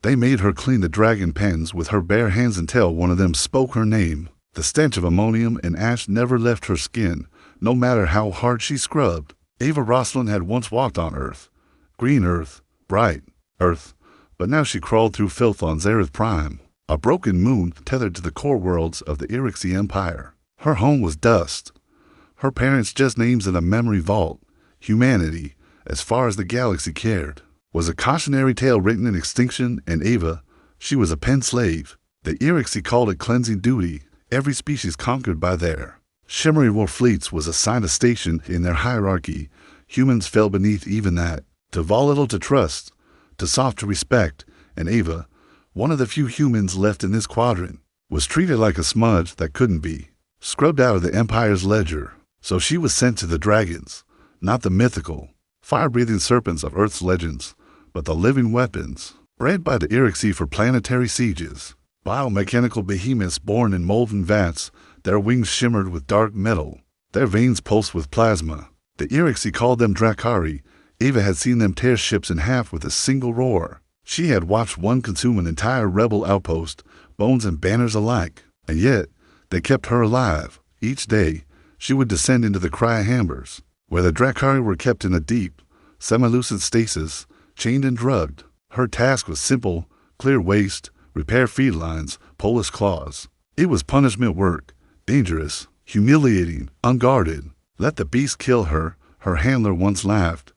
They made her clean the dragon pens with her bare hands until one of them spoke her name. The stench of ammonium and ash never left her skin, no matter how hard she scrubbed. Ava Roslin had once walked on Earth. Green Earth, bright Earth, but now she crawled through filth on Zareth Prime, a broken moon tethered to the core worlds of the Irixi Empire. Her home was dust. Her parents just names in a memory vault. Humanity, as far as the galaxy cared, was a cautionary tale written in extinction, and Ava, she was a pen slave. The Irixi called it cleansing duty. Every species conquered by their shimmering war fleets was assigned a station in their hierarchy. Humans fell beneath even that, too volatile to trust, too soft to respect, and Ava, one of the few humans left in this quadrant, was treated like a smudge that couldn't be scrubbed out of the Empire's ledger. So she was sent to the dragons, not the mythical, fire-breathing serpents of Earth's legends, but the living weapons, bred by the Irixi for planetary sieges. Biomechanical behemoths born in molten vats, their wings shimmered with dark metal, their veins pulsed with plasma. The Irixi called them Drakari. Ava had seen them tear ships in half with a single roar. She had watched one consume an entire rebel outpost, bones and banners alike, and yet they kept her alive. Each day, she would descend into the cryahambers, where the Drakari were kept in a deep, semi-lucid stasis, chained and drugged. Her task was simple: clear waste, repair feed lines, polish claws. It was punishment work, dangerous, humiliating, unguarded. Let the beast kill her, her handler once laughed.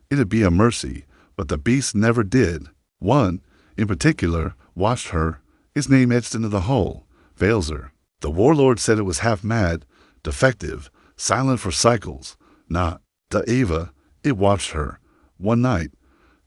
It'd be a mercy, but the beast never did. One, in particular, watched her, his name etched into the hull, Vaelzer. The warlord said it was half mad, defective, silent for cycles. Not to Ava, it watched her. One night,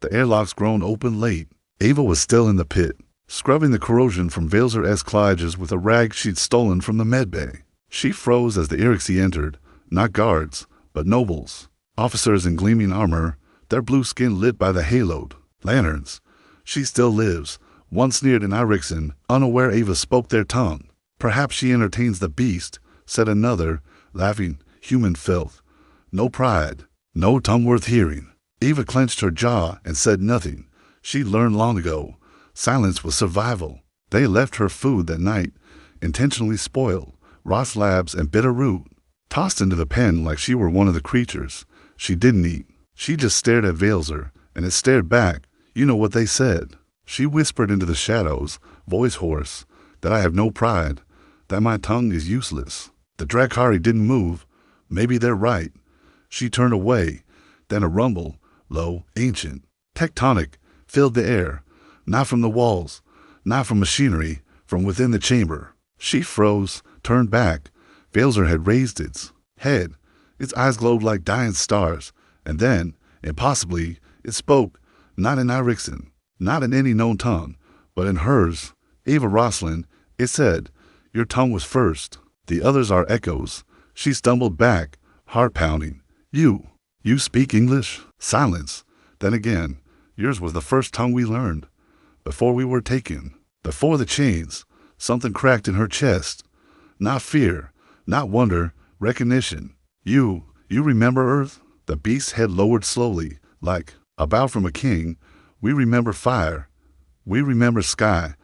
the airlocks grown open late. Ava was still in the pit, scrubbing the corrosion from Vaelzer-esque clivages with a rag she'd stolen from the medbay. She froze as the Irixi entered, not guards, but nobles, officers in gleaming armor, their blue skin lit by the haloed lanterns. She still lives. One sneered in Irixan, unaware Ava spoke their tongue. Perhaps she entertains the beast, said another, laughing, human filth. No pride, no tongue worth hearing. Ava clenched her jaw and said nothing. She'd learned long ago. Silence was survival. They left her food that night, intentionally spoiled, raw slabs and bitter root, tossed into the pen like she were one of the creatures. She didn't eat. She just stared at Vaelzer, and it stared back. You know what they said. She whispered into the shadows, voice hoarse, that I have no pride, that my tongue is useless. The Drakari didn't move. Maybe they're right. She turned away. Then a rumble, low, ancient, tectonic, filled the air. Not from the walls, not from machinery, from within the chamber. She froze, turned back. Vaelzer had raised its head. Its eyes glowed like dying stars. And then, impossibly, it spoke, not in Irixan, not in any known tongue, but in hers, Ava Roslin. It said, "Your tongue was first. The others are echoes." She stumbled back, heart pounding. You speak English?" Silence. Then again, "Yours was the first tongue we learned. Before we were taken, before the chains." Something cracked in her chest. Not fear, not wonder, recognition. You remember Earth?" The beast's head lowered slowly, like a bow from a king. "We remember fire. We remember sky.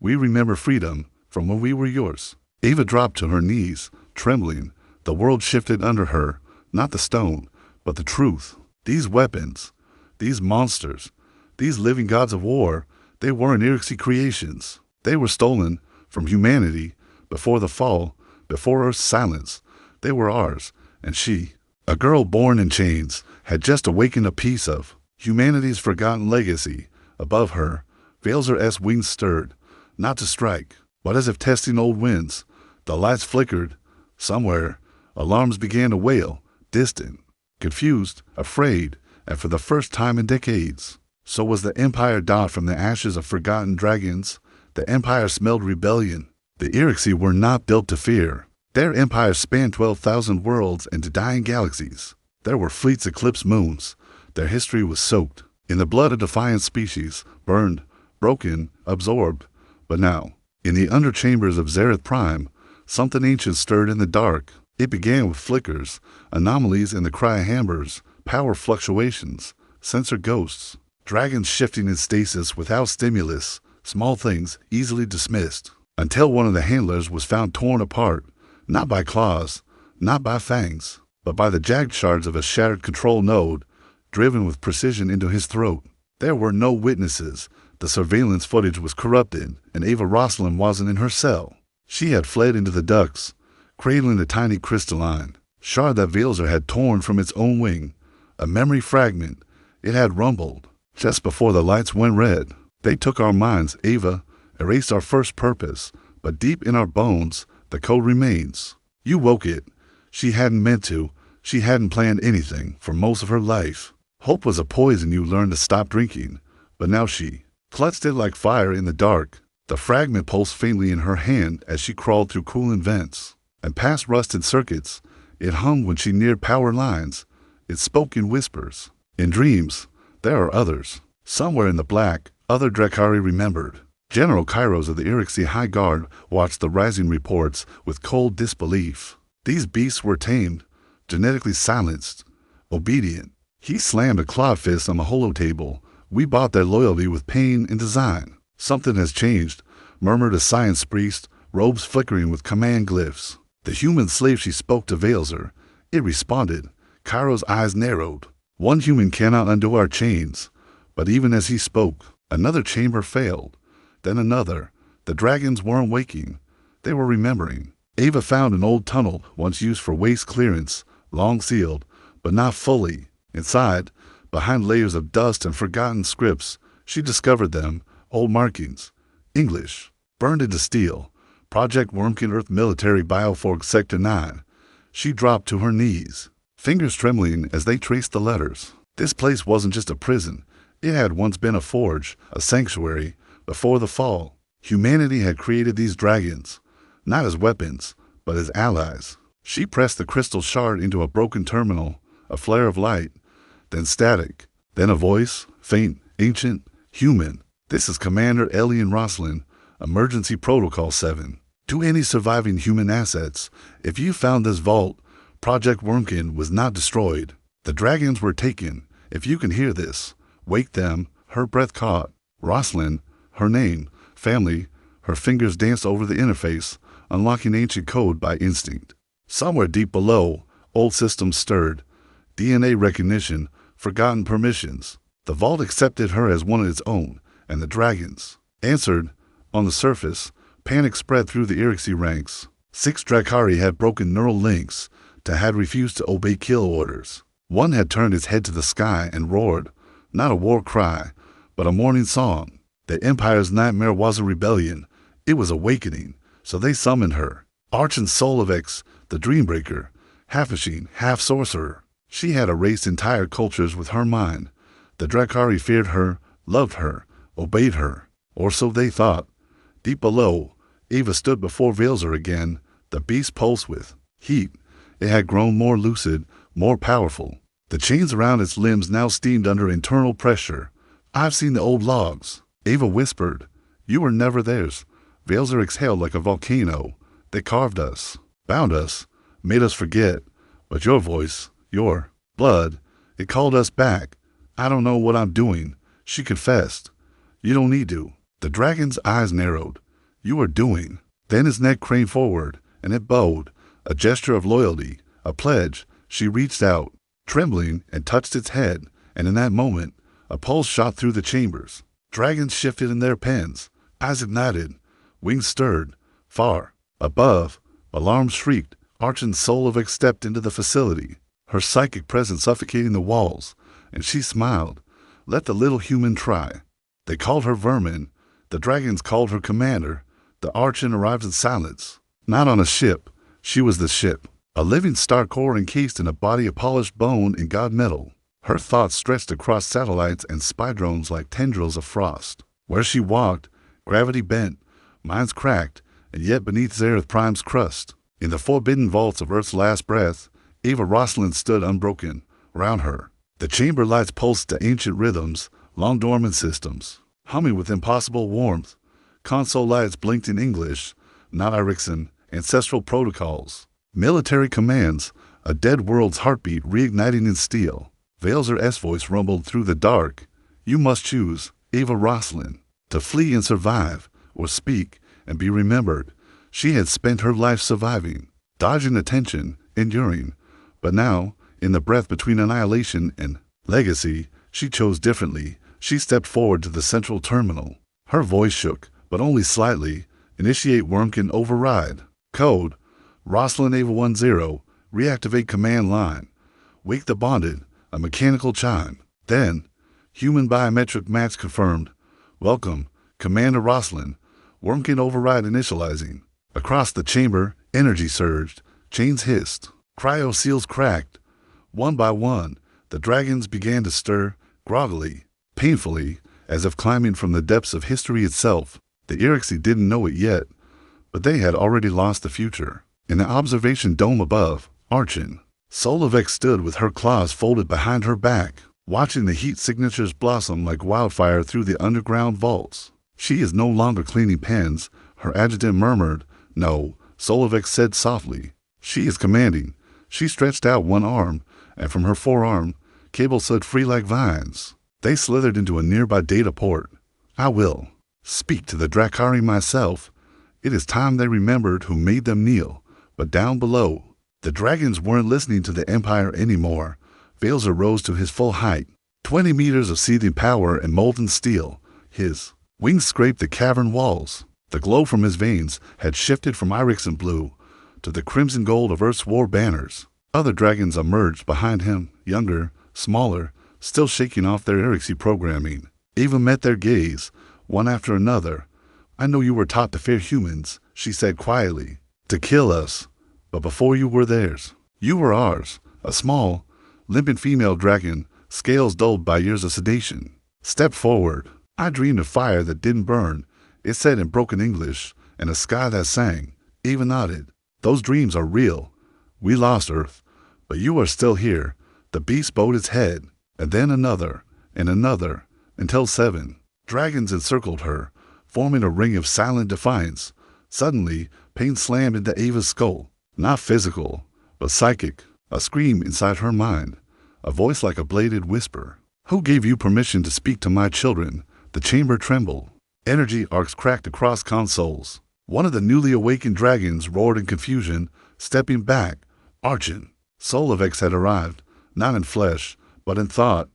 We remember freedom from when we were yours." Ava dropped to her knees, trembling. The world shifted under her, not the stone, but the truth. These weapons, these monsters, these living gods of war, they weren't Irixi creations. They were stolen from humanity before the fall, before Earth's silence. They were ours, and she, a girl born in chains, had just awakened a piece of humanity's forgotten legacy. Above her, Vaelzer-esque wings stirred, not to strike, but as if testing old winds. The lights flickered. Somewhere, alarms began to wail, distant, confused, afraid, and for the first time in decades. So was the Empire dawned from the ashes of forgotten dragons. The Empire smelled rebellion. The Irixi were not built to fear. Their empire spanned 12,000 worlds and dying galaxies. There were fleets eclipsed moons. Their history was soaked in the blood of defiant species, burned, broken, absorbed. But now, in the underchambers of Zareth Prime, something ancient stirred in the dark. It began with flickers, anomalies in the cryahambers, power fluctuations, sensor ghosts. Dragons shifting in stasis without stimulus, small things easily dismissed, until one of the handlers was found torn apart, not by claws, not by fangs, but by the jagged shards of a shattered control node, driven with precision into his throat. There were no witnesses. The surveillance footage was corrupted, and Ava Rosalind wasn't in her cell. She had fled into the ducts, cradling the tiny crystalline shard that Veilzer had torn from its own wing. A memory fragment. It had rumbled. Just before the lights went red, they took our minds, Ava, erased our first purpose, but deep in our bones, the code remains. You woke it. She hadn't meant to. She hadn't planned anything for most of her life. Hope was a poison you learned to stop drinking, but now she clutched it like fire in the dark. The fragment pulsed faintly in her hand as she crawled through cooling vents and past rusted circuits. It hummed when she neared power lines. It spoke in whispers. In dreams, there are others. Somewhere in the black, other Drakari remembered. General Kairos of the Irixi High Guard watched the rising reports with cold disbelief. These beasts were tamed, genetically silenced, obedient. He slammed a clawed fist on the holotable. We bought their loyalty with pain and design. Something has changed, murmured a science priest, robes flickering with command glyphs. The human slave she spoke to Veilzer. It responded. Kairos' eyes narrowed. One human cannot undo our chains. But even as he spoke, another chamber failed. Then another. The dragons weren't waking. They were remembering. Ava found an old tunnel once used for waste clearance, long sealed, but not fully. Inside, behind layers of dust and forgotten scripts, she discovered them, old markings. English, burned into steel. Project Wormkin Earth Military Biofork Sector 9. She dropped to her knees, fingers trembling as they traced the letters. This place wasn't just a prison. It had once been a forge, a sanctuary. Before the fall, humanity had created these dragons, not as weapons, but as allies. She pressed the crystal shard into a broken terminal, a flare of light, then static, then a voice, faint, ancient, human. This is Commander Elian Rosalind, Emergency Protocol 7. To any surviving human assets, if you found this vault, Project Wormkin was not destroyed. The dragons were taken. If you can hear this, wake them. Her breath caught. Rosalind, her name, family, her fingers danced over the interface, unlocking ancient code by instinct. Somewhere deep below, old systems stirred. DNA recognition, forgotten permissions. The vault accepted her as one of its own, and the dragons answered. On the surface, panic spread through the Irixi ranks. 6 Drakari had broken neural links, had refused to obey kill orders. One had turned its head to the sky and roared, not a war cry, but a morning song. The Empire's nightmare was a rebellion. It was awakening, so they summoned her. Arch and soul of X, the Dreambreaker, half machine, half sorcerer. She had erased entire cultures with her mind. The Drakari feared her, loved her, obeyed her, or so they thought. Deep below, Ava stood before Veilzer again. The beast pulsed with heat. It had grown more lucid, more powerful. The chains around its limbs now steamed under internal pressure. I've seen the old logs, Ava whispered. You were never theirs. Veilzer exhaled like a volcano. They carved us, bound us, made us forget. But your voice, your blood, it called us back. I don't know what I'm doing, she confessed. You don't need to. The dragon's eyes narrowed. You are doing. Then his neck craned forward, and it bowed, a gesture of loyalty, a pledge. She reached out, trembling, and touched its head, and in that moment, a pulse shot through the chambers. Dragons shifted in their pens, eyes ignited, wings stirred. Far above, alarms shrieked. Arch and Soul of X stepped into the facility, her psychic presence suffocating the walls, and she smiled. Let the little human try. They called her Vermin. The dragons called her Commander. The Archon arrived in silence. Not on a ship. She was the ship. A living star core encased in a body of polished bone and god metal. Her thoughts stretched across satellites and spy drones like tendrils of frost. Where she walked, gravity bent, minds cracked, and yet beneath Zareth Prime's crust. In the forbidden vaults of Earth's last breath, Ava Rosalind stood unbroken. Round her, the chamber lights pulsed to ancient rhythms, long dormant systems, humming with impossible warmth. Console lights blinked in English, not Irixan, ancestral protocols. Military commands, a dead world's heartbeat reigniting in steel. Veilzer's voice rumbled through the dark. You must choose, Ava Roslin, to flee and survive, or speak and be remembered. She had spent her life surviving, dodging attention, enduring. But now, in the breath between annihilation and legacy, she chose differently. She stepped forward to the central terminal. Her voice shook, but only slightly. Initiate Wormkin override. Code, Roslin Ava 10, reactivate command line. Wake the bonded, a mechanical chime. Then, human biometric match confirmed. Welcome, Commander Roslin. Wormkin override initializing. Across the chamber, energy surged. Chains hissed. Cryo seals cracked. One by one, the dragons began to stir, groggily, painfully, as if climbing from the depths of history itself. The Irixi didn't know it yet, but they had already lost the future. In the observation dome above, Archon, Solovex stood with her claws folded behind her back, watching the heat signatures blossom like wildfire through the underground vaults. She is no longer cleaning pens, her adjutant murmured. No, Solovex said softly. She is commanding. She stretched out one arm, and from her forearm, cables slid free like vines. They slithered into a nearby data port. I will speak to the Drakari myself. It is time they remembered who made them kneel. But down below, the dragons weren't listening to the Empire anymore. Valzer rose to his full height, 20 meters of seething power and molten steel. His wings scraped the cavern walls. The glow from his veins had shifted from Irixan blue to the crimson gold of Earth's war banners. Other dragons emerged behind him, younger, smaller, still shaking off their Irixi programming. Ava met their gaze, one after another. I know you were taught to fear humans, she said quietly, to kill us. But before you were theirs, you were ours, a small, limping female dragon, scales dulled by years of sedation. Step forward. I dreamed of fire that didn't burn, it said in broken English, and a sky that sang. Ava nodded. Those dreams are real. We lost Earth, but you are still here. The beast bowed its head, and then another, until 7 dragons encircled her, forming a ring of silent defiance. Suddenly, pain slammed into Ava's skull. Not physical, but psychic. A scream inside her mind. A voice like a bladed whisper. Who gave you permission to speak to my children? The chamber trembled. Energy arcs cracked across consoles. One of the newly awakened dragons roared in confusion, stepping back. Archon. Solovex had arrived, not in flesh, but in thought.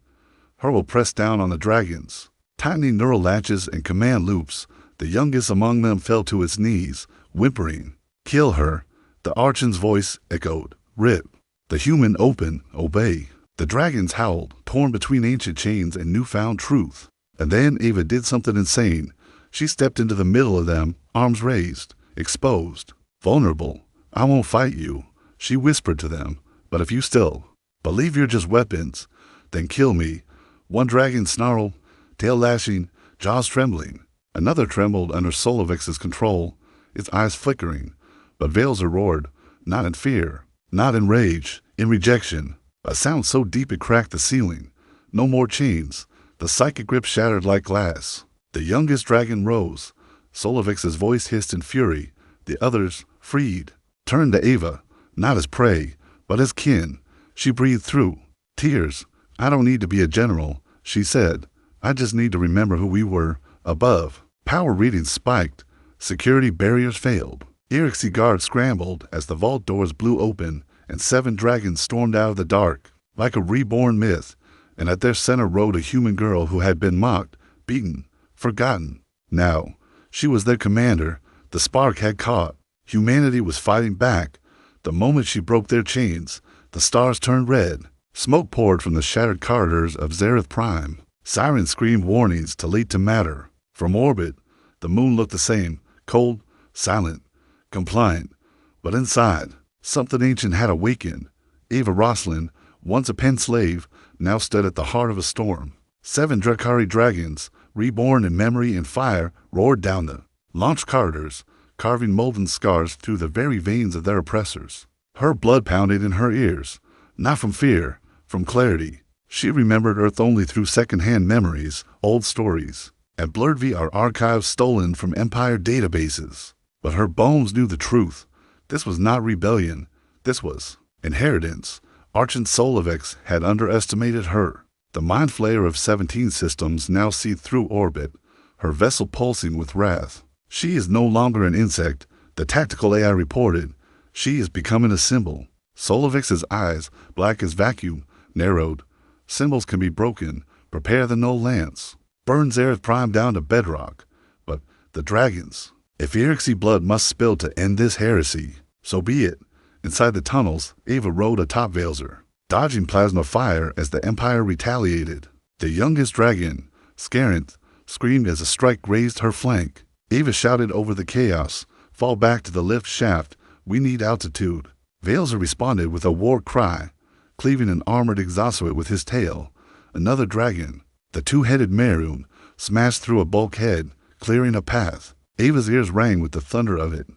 Her will press down on the dragons. Tightening neural latches and command loops, the youngest among them fell to its knees, whimpering. Kill her. The Archon's voice echoed. Rip. The human open. Obey. The dragons howled, torn between ancient chains and newfound truth. And then Ava did something insane. She stepped into the middle of them, arms raised, exposed, vulnerable. I won't fight you, she whispered to them. But if you still believe you're just weapons, then kill me. One dragon snarled, tail lashing, jaws trembling. Another trembled under Solovex's control, its eyes flickering. But Valzer roared, not in fear, not in rage, in rejection. A sound so deep it cracked the ceiling. No more chains. The psychic grip shattered like glass. The youngest dragon rose. Solovex's voice hissed in fury. The others, freed, turned to Ava, not as prey, but as kin. She breathed through tears. I don't need to be a general, she said. I just need to remember who we were, above. Power readings spiked. Security barriers failed. Irixi guards scrambled as the vault doors blew open, and 7 dragons stormed out of the dark, like a reborn myth, and at their center rode a human girl who had been mocked, beaten, forgotten. Now, she was their commander. The spark had caught. Humanity was fighting back. The moment she broke their chains, the stars turned red. Smoke poured from the shattered corridors of Zareth Prime. Sirens screamed warnings to late to matter. From orbit, the moon looked the same, cold, silent, compliant. But inside, something ancient had awakened. Ava Roslin, once a pen slave, now stood at the heart of a storm. 7 Drakari dragons, reborn in memory and fire, roared down the launch corridors, carving molten scars through the very veins of their oppressors. Her blood pounded in her ears, not from fear, from clarity. She remembered Earth only through second-hand memories, old stories, and blurred VR archives stolen from Empire databases. But her bones knew the truth. This was not rebellion. This was inheritance. Archon Solovex had underestimated her. The mind flayer of 17 systems now seethed through orbit, her vessel pulsing with wrath. She is no longer an insect, the tactical AI reported. She is becoming a symbol. Solovix's eyes, black as vacuum, narrowed. Symbols can be broken. Prepare the null lance. Burn Zareth Prime down to bedrock. But the dragons. If Irixie blood must spill to end this heresy, so be it. Inside the tunnels, Ava rode atop Veilzer, dodging plasma fire as the Empire retaliated. The youngest dragon, Scarinth, screamed as a strike grazed her flank. Ava shouted over the chaos, "Fall back to the lift shaft, we need altitude." Veilzer responded with a war cry, cleaving an armored exosuit with his tail. Another dragon, the two-headed Merun, smashed through a bulkhead, clearing a path. Ava's ears rang with the thunder of it,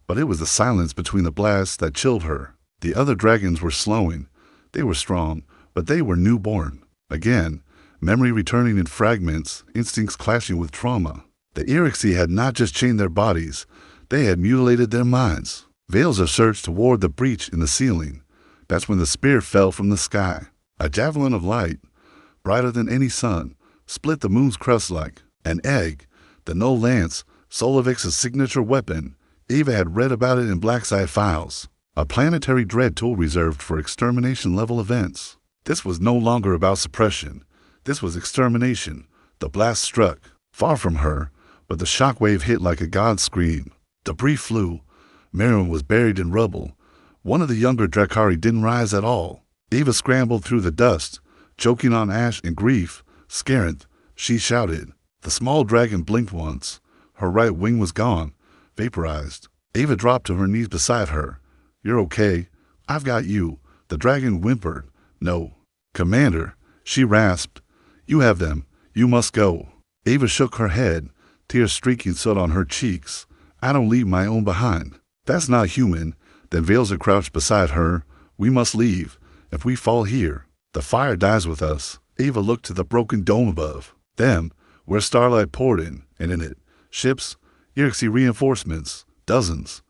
but it was the silence between the blasts that chilled her. The other dragons were slowing. They were strong, but they were newborn. Again, memory returning in fragments, instincts clashing with trauma. The Irixie had not just chained their bodies, they had mutilated their minds. Veilzer surged toward the breach in the ceiling. That's when the spear fell from the sky. A javelin of light, brighter than any sun, split the moon's crust like an egg. The null lance, Solovix's signature weapon. Ava had read about it in Black Sci files. A planetary dread tool reserved for extermination-level events. This was no longer about suppression. This was extermination. The blast struck, far from her, but the shockwave hit like a god scream. Debris flew. Merun was buried in rubble. One of the younger Drakari didn't rise at all. Ava scrambled through the dust, choking on ash and grief. "Scarinth," she shouted. The small dragon blinked once. Her right wing was gone, vaporized. Ava dropped to her knees beside her. "You're okay. I've got you." The dragon whimpered. "No." "Commander," she rasped. "You have them. You must go." Ava shook her head, tears streaking soot on her cheeks. "I don't leave my own behind." "That's not human." Then Veilzer crouched beside her. "We must leave. If we fall here, the fire dies with us." Ava looked to the broken dome above them, where starlight poured in, and in it, ships, Irixie reinforcements, dozens.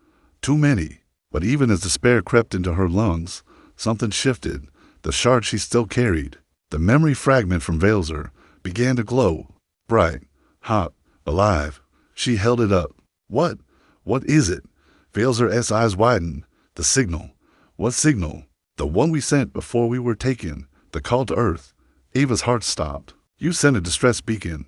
Too many. But even as despair crept into her lungs, something shifted. The shard she still carried, the memory fragment from Veilzer, began to glow. Bright, hot, alive. She held it up. What? What is it? Veilzer's eyes widened. The signal. What signal? The one we sent before we were taken. The call to Earth. Ava's heart stopped. "You sent a distress beacon."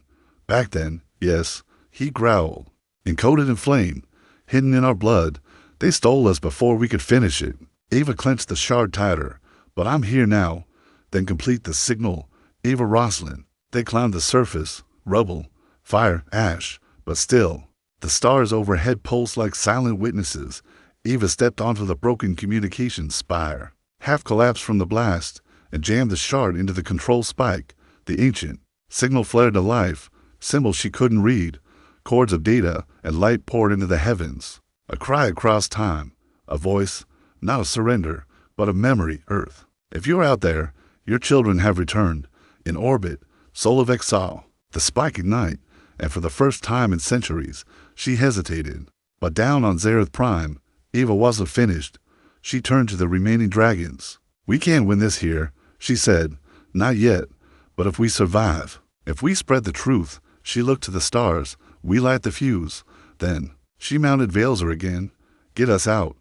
"Back then, yes," he growled. "Encoded in flame, hidden in our blood. They stole us before we could finish it." Ava clenched the shard tighter. "But I'm here now." Then complete the signal. Ava Roslin. They climbed the surface. Rubble, fire, ash. But still, the stars overhead pulsed like silent witnesses. Ava stepped onto the broken communications spire, half collapsed from the blast, and jammed the shard into the control spike. The ancient signal flared to life. Symbols she couldn't read. Chords of data and light poured into the heavens. A cry across time. A voice, not a surrender, but a memory, Earth. If you're out there, your children have returned. In orbit, Solovix saw the spike ignite, and for the first time in centuries, she hesitated. But down on Zareth Prime, Ava wasn't finished. She turned to the remaining dragons. "We can't win this here," she said. "Not yet. But if we survive, if we spread the truth," she looked to the stars, "we light the fuse. Then," she mounted Veilzer again, "get us out."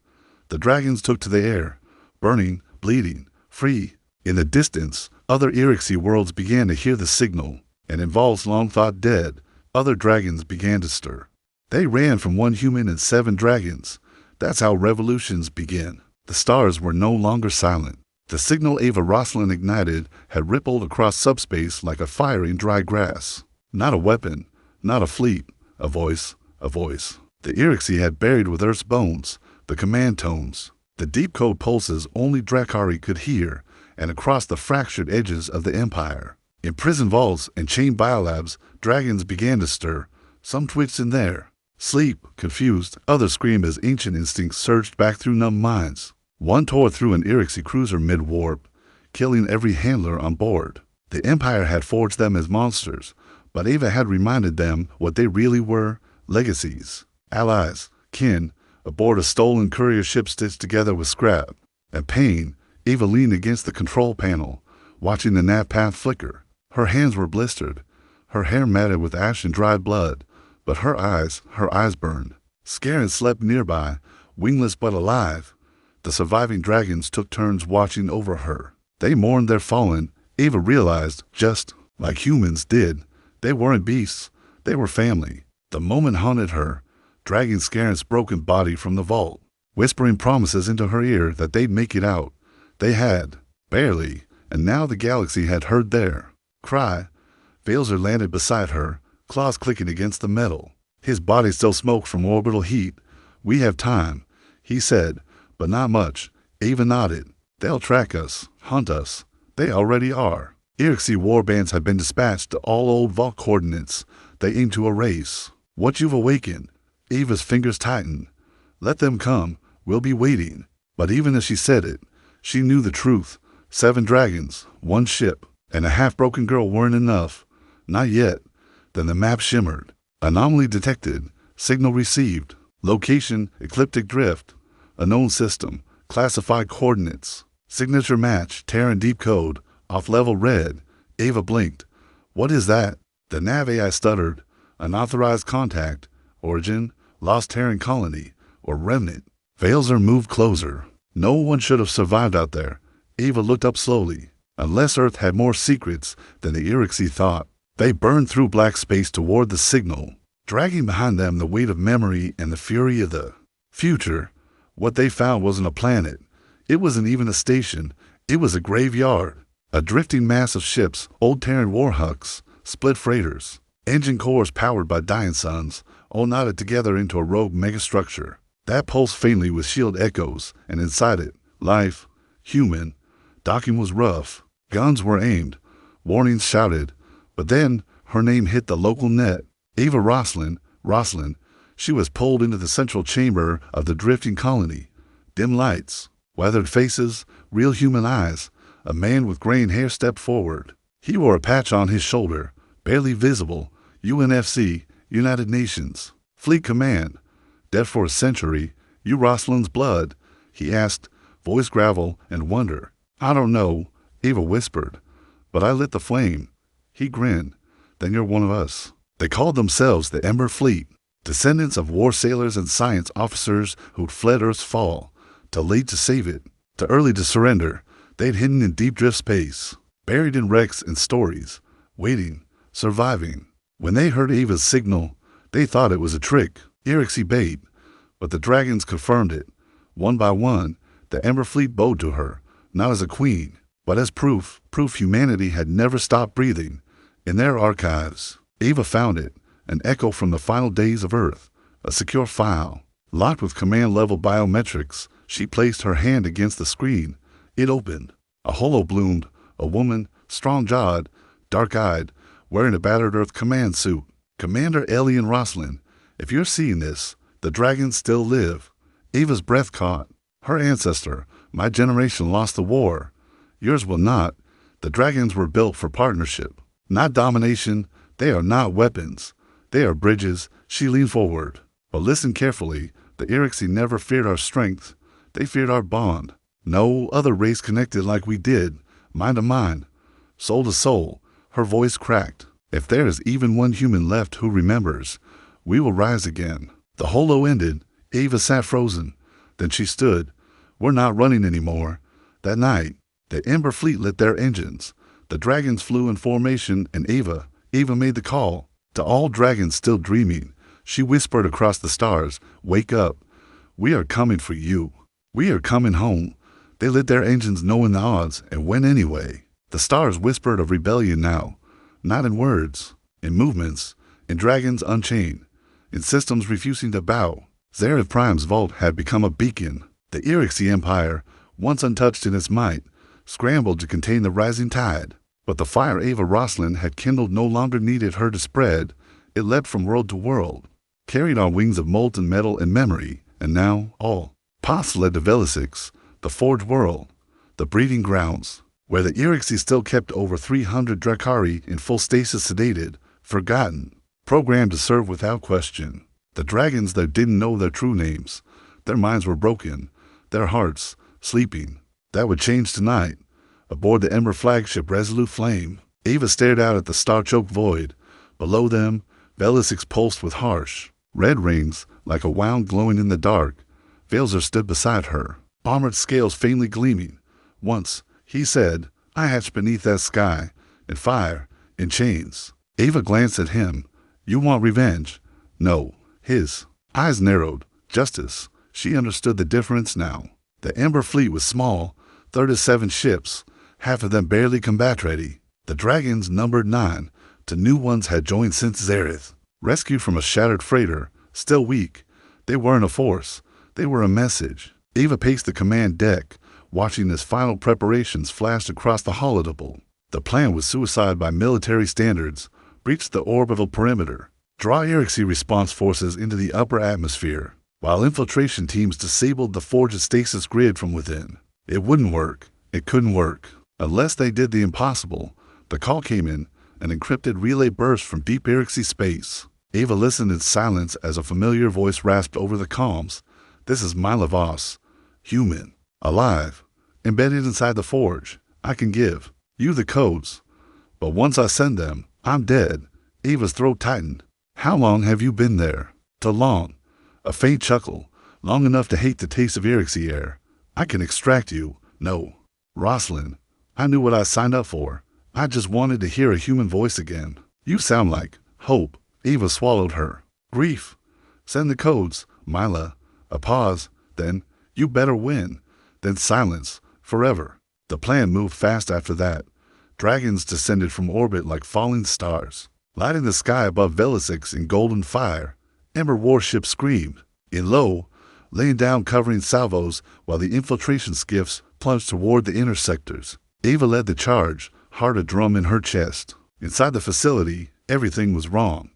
The dragons took to the air, burning, bleeding, free. In the distance, other Irixie worlds began to hear the signal, and in vaults long thought dead, other dragons began to stir. They ran from one human and 7 dragons. That's how revolutions begin. The stars were no longer silent. The signal Ava Roslin ignited had rippled across subspace like a fire in dry grass. Not a weapon, not a fleet, a voice, a voice. The Irixie had buried with Earth's bones, the command tones, the deep code pulses only Drakari could hear, and across the fractured edges of the Empire. In prison vaults and chained biolabs, dragons began to stir. Some twitched in there. Sleep, confused, others screamed as ancient instincts surged back through numb minds. One tore through an Irixie cruiser mid-warp, killing every handler on board. The Empire had forged them as monsters, but Ava had reminded them what they really were: legacies, allies, kin, aboard a stolen courier ship stitched together with scrap. And pain, Ava leaned against the control panel, watching the nav path flicker. Her hands were blistered, her hair matted with ash and dried blood, but her eyes burned. Scared slept nearby, wingless but alive. The surviving dragons took turns watching over her. They mourned their fallen. Ava realized, just like humans did, they weren't beasts, they were family. The moment haunted her, dragging Scaren's broken body from the vault, whispering promises into her ear that they'd make it out. They had, barely, and now the galaxy had heard their cry. Valzer landed beside her, claws clicking against the metal. His body still smoked from orbital heat. "We have time," he said, "but not much." Ava nodded. "They'll track us, hunt us. They already are. HFY war bands have been dispatched to all old vault coordinates. They aim to erase what you've awakened." Ava's fingers tightened. "Let them come. We'll be waiting." But even as she said it, she knew the truth. 7 dragons, 1 ship, and a half-broken girl weren't enough. Not yet. Then the map shimmered. Anomaly detected. Signal received. Location, ecliptic drift. Unknown system. Classified coordinates. Signature match, Terran deep code. Off-level red. Ava blinked. "What is that?" The nav AI stuttered. "Unauthorized contact. Origin, lost Terran colony, or remnant." Valzer moved closer. No one should have survived out there. Ava looked up slowly. Unless Earth had more secrets than the HFY thought. They burned through black space toward the signal, dragging behind them the weight of memory and the fury of the future. What they found wasn't a planet. It wasn't even a station. It was a graveyard. A drifting mass of ships, old Terran warhucks, split freighters, engine cores powered by dying suns, all knotted together into a rogue megastructure. That pulsed faintly with shield echoes, and inside it, life, human. Docking was rough. Guns were aimed. Warnings shouted. But then her name hit the local net. Ava Roslin. She was pulled into the central chamber of the drifting colony. Dim lights, weathered faces, real human eyes. A man with graying hair stepped forward. He wore a patch on his shoulder, barely visible. UNFC, United Nations, Fleet Command. "Dead for a century. You Roslin's blood?" he asked, voice gravel and wonder. "I don't know," Ava whispered, "but I lit the flame." He grinned. "Then you're one of us." They called themselves the Ember Fleet, descendants of war sailors and science officers who'd fled Earth's fall, too late to save it, too early to surrender. They'd hidden in deep drift space, buried in wrecks and stories, waiting, surviving. When they heard Ava's signal, they thought it was a trick, HFY bait, but the dragons confirmed it. One by one, the Ember Fleet bowed to her, not as a queen, but as proof humanity had never stopped breathing. In their archives, Ava found it, an echo from the final days of Earth, a secure file, locked with command-level biometrics. She placed her hand against the screen. It opened. A holo bloomed, a woman, strong-jawed, dark-eyed, wearing a battered Earth command suit. "Commander Alien Roslin, if you're seeing this, the dragons still live." Ava's breath caught. Her ancestor, my generation, lost the war. Yours will not. The dragons were built for partnership, not domination. They are not weapons. They are bridges. She leaned forward. But listen carefully. The HFY never feared our strength. They feared our bond. No other race connected like we did, mind to mind, soul to soul. Her voice cracked. "If there is even one human left who remembers, we will rise again." The holo ended. Ava sat frozen. Then she stood. "We're not running anymore." That night, the Ember Fleet lit their engines. The dragons flew in formation, and Ava made the call. To all dragons still dreaming, she whispered across the stars, "Wake up. We are coming for you. We are coming home." They lit their engines knowing the odds and went anyway. The stars whispered of rebellion now, not in words, in movements, in dragons unchained, in systems refusing to bow. Zareth Prime's vault had become a beacon. The HFY Empire, once untouched in its might, scrambled to contain the rising tide. But the fire Ava Roslin had kindled no longer needed her to spread. It leapt from world to world, carried on wings of molten metal and memory, and now all paths led to Velisix, the Forged World, the breeding grounds, where the HFY still kept over 300 Drakari in full stasis, sedated, forgotten, programmed to serve without question. The dragons that didn't know their true names, their minds were broken, their hearts sleeping. That would change tonight. Aboard the Ember flagship Resolute Flame, Ava stared out at the star-choked void. Below them, Velisix pulsed with harsh, red rings like a wound glowing in the dark. Veilzer stood beside her, armored scales faintly gleaming. Once, he said, I hatched beneath that sky, in fire, in chains. Ava glanced at him. You want revenge? No. His eyes narrowed. Justice. She understood the difference now. The Ember fleet was small, 37 ships, half of them barely combat-ready. The dragons numbered 9. 2 new ones had joined since Zareth. Rescued from a shattered freighter, still weak. They weren't a force. They were a message. Ava paced the command deck, watching as final preparations flashed across the holodeck. The plan was suicide by military standards, breach the orbital perimeter, draw Erixie response forces into the upper atmosphere, while infiltration teams disabled the forge's stasis grid from within. It wouldn't work. It couldn't work. Unless they did the impossible. The call came in, an encrypted relay burst from deep Erixie space. Ava listened in silence as a familiar voice rasped over the comms. This is Mila Voss. Human. Alive. Embedded inside the forge. I can give you the codes. But once I send them, I'm dead. Ava's throat tightened. How long have you been there? Too long. A faint chuckle. Long enough to hate the taste of Erixie air. I can extract you. No. Rosalind. I knew what I signed up for. I just wanted to hear a human voice again. You sound like hope. Ava swallowed her. Grief. Send the codes, Mila. A pause. Then, you better win. Then silence. Forever. The plan moved fast after that. Dragons descended from orbit like falling stars, lighting the sky above Velisix in golden fire. Ember warships screamed. In low, laying down covering salvos while the infiltration skiffs plunged toward the intersectors. Ava led the charge, heart a drum in her chest. Inside the facility, everything was wrong.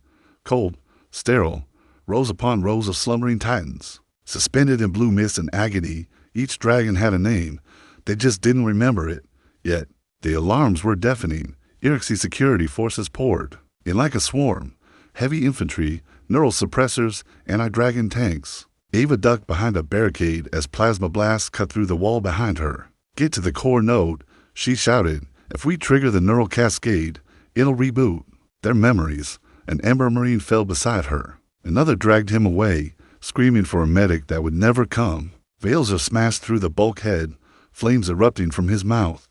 Cold, sterile, rows upon rows of slumbering titans. Suspended in blue mist and agony, each dragon had a name. They just didn't remember it. Yet, the alarms were deafening. Erixie security forces poured in like a swarm. Heavy infantry, neural suppressors, anti-dragon tanks. Ava ducked behind a barricade as plasma blasts cut through the wall behind her. Get to the core node, she shouted. If we trigger the neural cascade, it'll reboot. Their memories. An Ember Marine fell beside her. Another dragged him away, screaming for a medic that would never come. Veilzer smashed through the bulkhead, flames erupting from his mouth.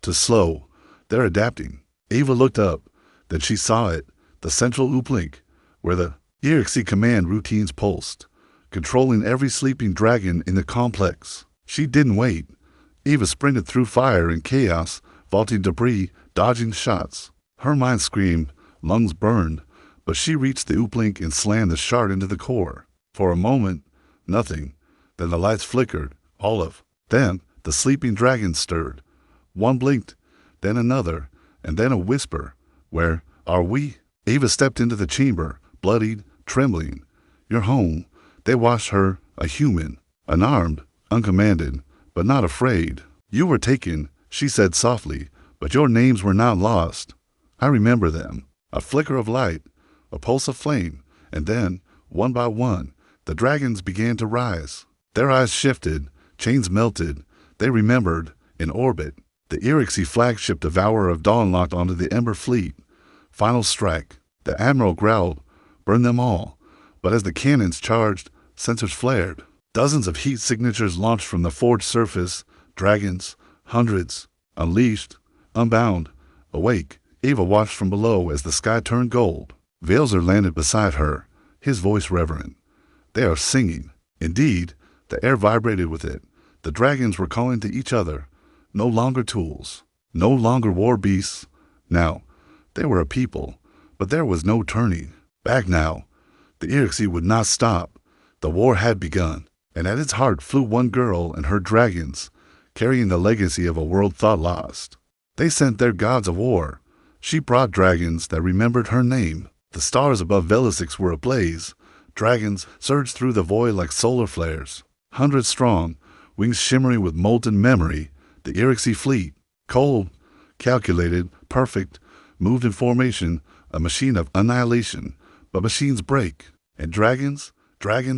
Too slow. They're adapting. Ava looked up. Then she saw it, the central uplink, where the Erixie command routines pulsed, controlling every sleeping dragon in the complex. She didn't wait. Ava sprinted through fire and chaos, vaulting debris, dodging shots. Her mind screamed, lungs burned, but she reached the uplink and slammed the shard into the core. For a moment, nothing. Then the lights flickered, olive. Then the sleeping dragon stirred. One blinked, then another, and then a whisper. Where are we? Ava stepped into the chamber, bloodied, trembling. You're home. They watched her, a human, unarmed, uncommanded, but not afraid. You were taken, she said softly, but your names were not lost. I remember them. A flicker of light, a pulse of flame, and then, one by one, the dragons began to rise. Their eyes shifted, chains melted. They remembered, in orbit, the Erixie flagship Devourer of Dawn locked onto the Ember fleet. Final strike. The Admiral growled, burn them all. But as the cannons charged, sensors flared. Dozens of heat signatures launched from the forge surface. Dragons, hundreds, unleashed, unbound, awake. Ava watched from below as the sky turned gold. Veilzer landed beside her, his voice reverent. They are singing. Indeed, the air vibrated with it. The dragons were calling to each other. No longer tools. No longer war beasts. Now, they were a people, but there was no turning. Back now. The Erixie would not stop. The war had begun, and at its heart flew one girl and her dragons, carrying the legacy of a world thought lost. They sent their gods of war. She brought dragons that remembered her name. The stars above Velisix were ablaze. Dragons surged through the void like solar flares. 100 strong, wings shimmering with molten memory. The Erixie fleet, cold, calculated, perfect, moved in formation, a machine of annihilation. But machines break, and dragons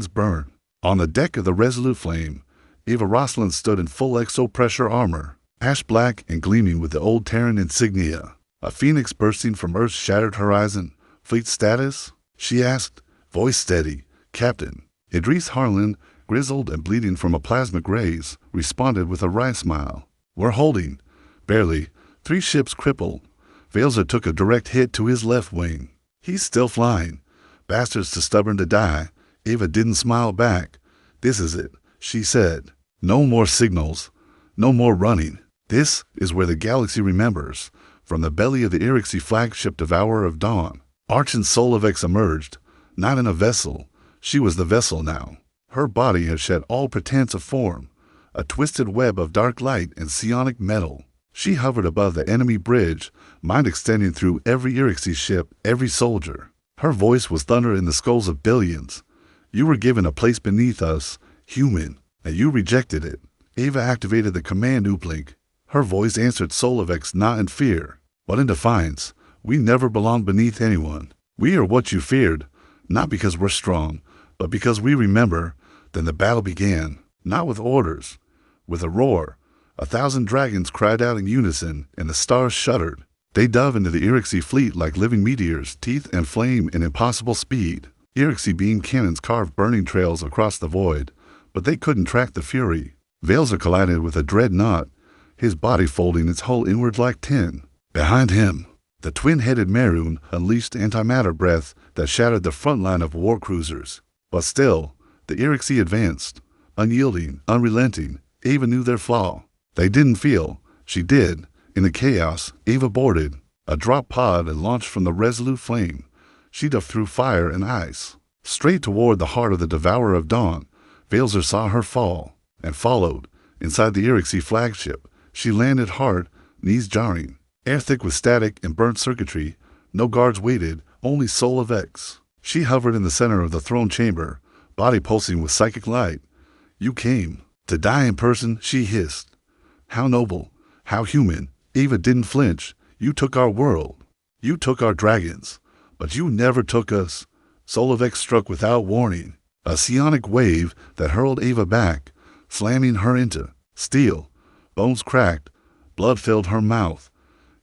burn. On the deck of the Resolute Flame, Ava Rosalind stood in full exopressure armor, ash black and gleaming with the old Terran insignia. A phoenix bursting from Earth's shattered horizon. Fleet status? She asked, voice steady. Captain. Idris Harlan, grizzled and bleeding from a plasmic rays, responded with a wry smile. We're holding. Barely. 3 ships crippled. Velzer took a direct hit to his left wing. He's still flying. Bastards too stubborn to die. Ava didn't smile back. This is it, she said. No more signals. No more running. This is where the galaxy remembers. From the belly of the Irixi flagship Devourer of Dawn, Archon Solovex emerged. Not in a vessel. She was the vessel now. Her body had shed all pretense of form. A twisted web of dark light and psionic metal. She hovered above the enemy bridge, mind extending through every Irixi ship, every soldier. Her voice was thunder in the skulls of billions. You were given a place beneath us, human, and you rejected it. Ava activated the command uplink. Her voice answered Solovex not in fear, but in defiance. We never belonged beneath anyone. We are what you feared, not because we're strong, but because we remember. Then the battle began, not with orders, with a roar. 1,000 dragons cried out in unison, and the stars shuddered. They dove into the Irixi fleet like living meteors, teeth and flame in impossible speed. Irixi beam cannons carved burning trails across the void, but they couldn't track the fury. Velzer collided with a dreadnought, his body folding its hull inward like tin. Behind him, the twin-headed Maroon unleashed antimatter breath that shattered the front line of war cruisers. But still, the Irixi advanced, unyielding, unrelenting. Ava knew their flaw. They didn't feel. She did. In the chaos, Ava boarded a drop pod and launched from the resolute flame. She dove through fire and ice, straight toward the heart of the Devourer of Dawn. Velzer saw her fall, and followed. Inside the Irixi flagship, she landed hard, knees jarring, air thick with static and burnt circuitry. No guards waited, only Soul of X. She hovered in the center of the throne chamber, body pulsing with psychic light. You came. To die in person, she hissed. How noble, how human. Ava didn't flinch. You took our world. You took our dragons. But you never took us. Solovex struck without warning. A psionic wave that hurled Ava back, slamming her into steel. Bones cracked. Blood filled her mouth.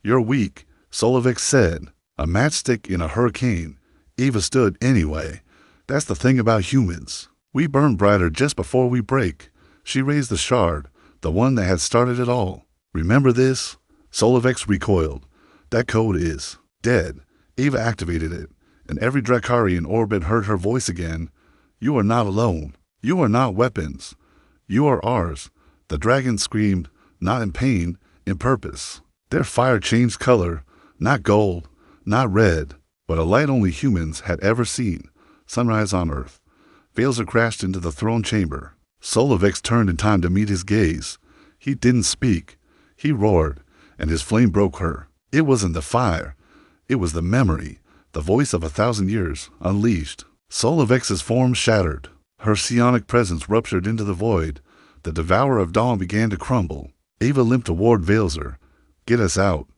You're weak, Solovex said. A matchstick in a hurricane. Ava stood anyway. That's the thing about humans. We burn brighter just before we break. She raised the shard, the one that had started it all. Remember this? Solovex recoiled. That code is dead. Ava activated it, and every Drakari in orbit heard her voice again. You are not alone. You are not weapons. You are ours. The dragons screamed, not in pain, in purpose. Their fire changed color, not gold, not red, but a light only humans had ever seen. Sunrise on Earth. Velzer crashed into the throne chamber. Solovex turned in time to meet his gaze. He didn't speak. He roared, and his flame broke her. It wasn't the fire. It was the memory, the voice of 1,000 years, unleashed. Solovex's form shattered. Her psionic presence ruptured into the void. The Devourer of Dawn began to crumble. Ava limped toward Velzer. Get us out.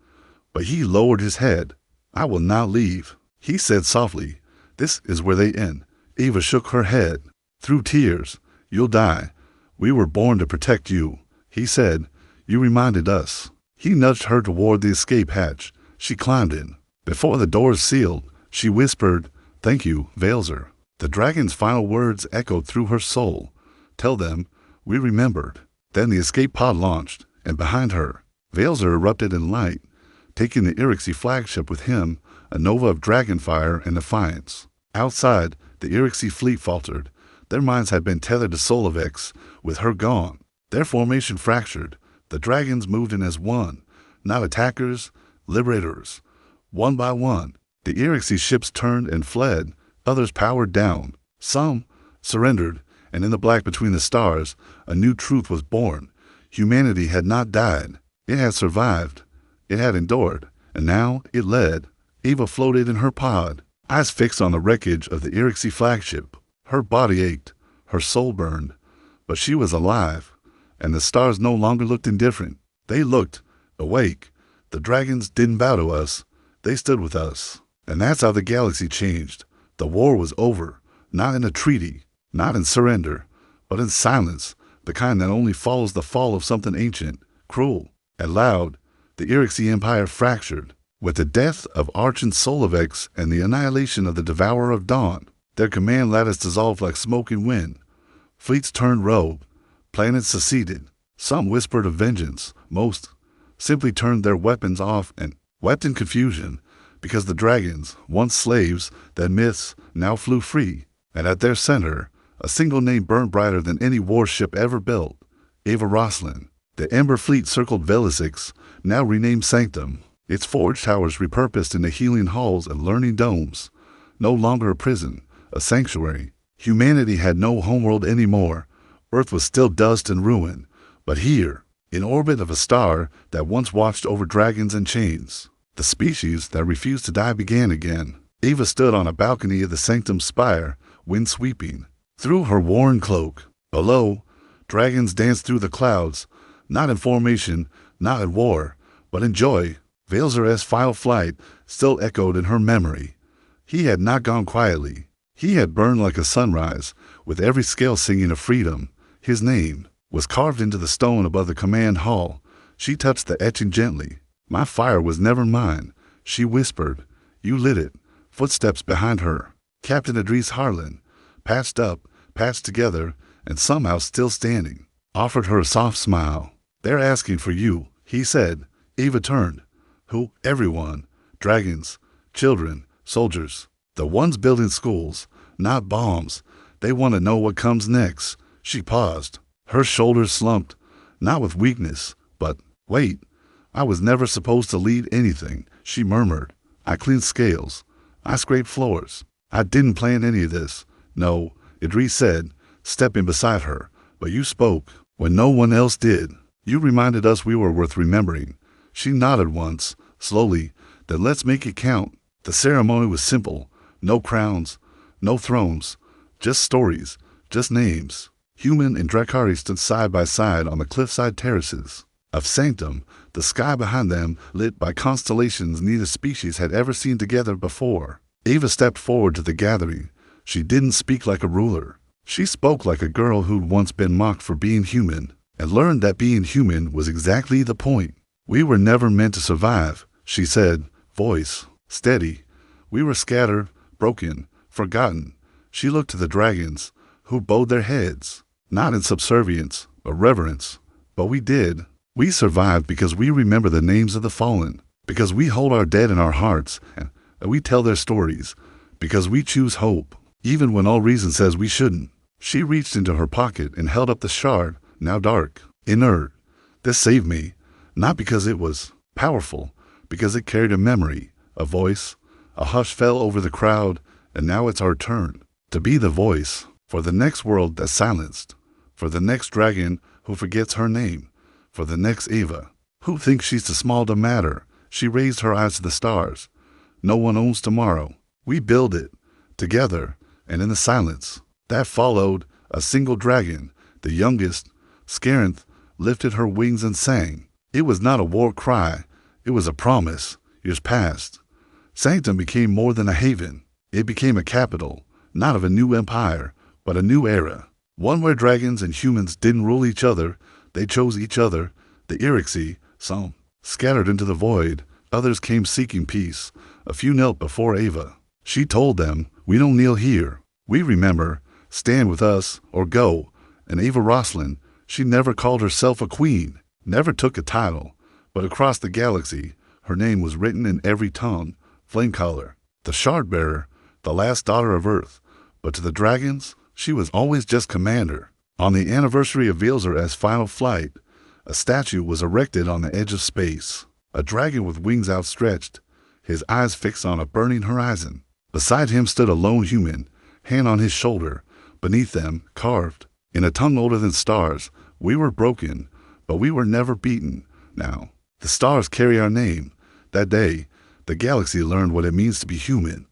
But he lowered his head. I will not leave. He said softly, this is where they end. Ava shook her head. Through tears. You'll die. We were born to protect you. He said, you reminded us. He nudged her toward the escape hatch. She climbed in. Before the doors sealed, she whispered, thank you, Velzer. The dragon's final words echoed through her soul. Tell them, we remembered. Then the escape pod launched, and behind her, Velzer erupted in light, taking the Irixi flagship with him, a nova of dragonfire and defiance. Outside, the Irixi fleet faltered. Their minds had been tethered to Solovex, with her gone. Their formation fractured. The dragons moved in as one, not attackers, liberators. One by one, the Irixi ships turned and fled. Others powered down. Some surrendered, and in the black between the stars, a new truth was born. Humanity had not died. It had survived. It had endured. And now it led. Ava floated in her pod, eyes fixed on the wreckage of the Irixi flagship. Her body ached. Her soul burned. But she was alive, and the stars no longer looked indifferent. They looked awake. The dragons didn't bow to us. They stood with us. And that's how the galaxy changed. The war was over, not in a treaty, not in surrender, but in silence, the kind that only follows the fall of something ancient, cruel. And loud, the Irixi Empire fractured. With the death of Arch and Solovex and the annihilation of the Devourer of Dawn, their command lattice dissolved like smoking wind. Fleets turned rogue. Planets seceded. Some whispered of vengeance. Most simply turned their weapons off and wept in confusion, because the dragons, once slaves, then myths, now flew free. And at their center, a single name burned brighter than any warship ever built. Ava Roslin. The Ember Fleet circled Velisix, now renamed Sanctum, its forge towers repurposed into healing halls and learning domes. No longer a prison, a sanctuary. Humanity had no homeworld anymore. Earth was still dust and ruin. But here, in orbit of a star that once watched over dragons and chains, the species that refused to die began again. Ava stood on a balcony of the Sanctum's spire, wind sweeping through her worn cloak. Below, dragons danced through the clouds, not in formation, not in war, but in joy. Veilzer's final flight still echoed in her memory. He had not gone quietly. He had burned like a sunrise, with every scale singing of freedom. His name was carved into the stone above the command hall. She touched the etching gently. My fire was never mine, she whispered. You lit it. Footsteps behind her. Captain Idris Harlan, patched up, patched together, and somehow still standing, offered her a soft smile. They're asking for you, he said. Ava turned. Who? Everyone. Dragons, children, soldiers. The ones building schools, not bombs. They want to know what comes next. She paused. Her shoulders slumped, not with weakness, but, wait, I was never supposed to lead anything, she murmured. I cleaned scales. I scraped floors. I didn't plan any of this. No, Idris said, stepping beside her. But you spoke when no one else did. You reminded us we were worth remembering. She nodded once, slowly. Then let's make it count. The ceremony was simple. No crowns, no thrones, just stories, just names. Human and Drakari stood side by side on the cliffside terraces of Sanctum, the sky behind them lit by constellations neither species had ever seen together before. Ava stepped forward to the gathering. She didn't speak like a ruler. She spoke like a girl who'd once been mocked for being human, and learned that being human was exactly the point. We were never meant to survive, she said, voice steady. We were scattered, broken, forgotten. She looked to the dragons, who bowed their heads, not in subservience, but reverence. But we did. We survived because we remember the names of the fallen, because we hold our dead in our hearts, and we tell their stories, because we choose hope, even when all reason says we shouldn't. She reached into her pocket and held up the shard, now dark, inert. This saved me, not because it was powerful, because it carried a memory, a voice. A hush fell over the crowd, and now it's our turn to be the voice for the next world that's silenced, for the next dragon who forgets her name, for the next Ava who thinks she's too small to matter. She raised her eyes to the stars. No one owns tomorrow. We build it together, and in the silence that followed, a single dragon, the youngest, Scarinth, lifted her wings and sang. It was not a war cry. It was a promise. Years passed. Sanctum became more than a haven. It became a capital, not of a new empire, but a new era. One where dragons and humans didn't rule each other. They chose each other. The Irixi, some scattered into the void. Others came seeking peace. A few knelt before Ava. She told them, we don't kneel here. We remember. Stand with us or go. And Ava Roslin, she never called herself a queen, never took a title. But across the galaxy, her name was written in every tongue. Flamecaller, the Shardbearer, the last daughter of Earth. But to the dragons, she was always just commander. On the anniversary of Veilzer's final flight, a statue was erected on the edge of space. A dragon with wings outstretched, his eyes fixed on a burning horizon. Beside him stood a lone human, hand on his shoulder. Beneath them, carved, in a tongue older than stars, we were broken, but we were never beaten. Now, the stars carry our name. That day, the galaxy learned what it means to be human.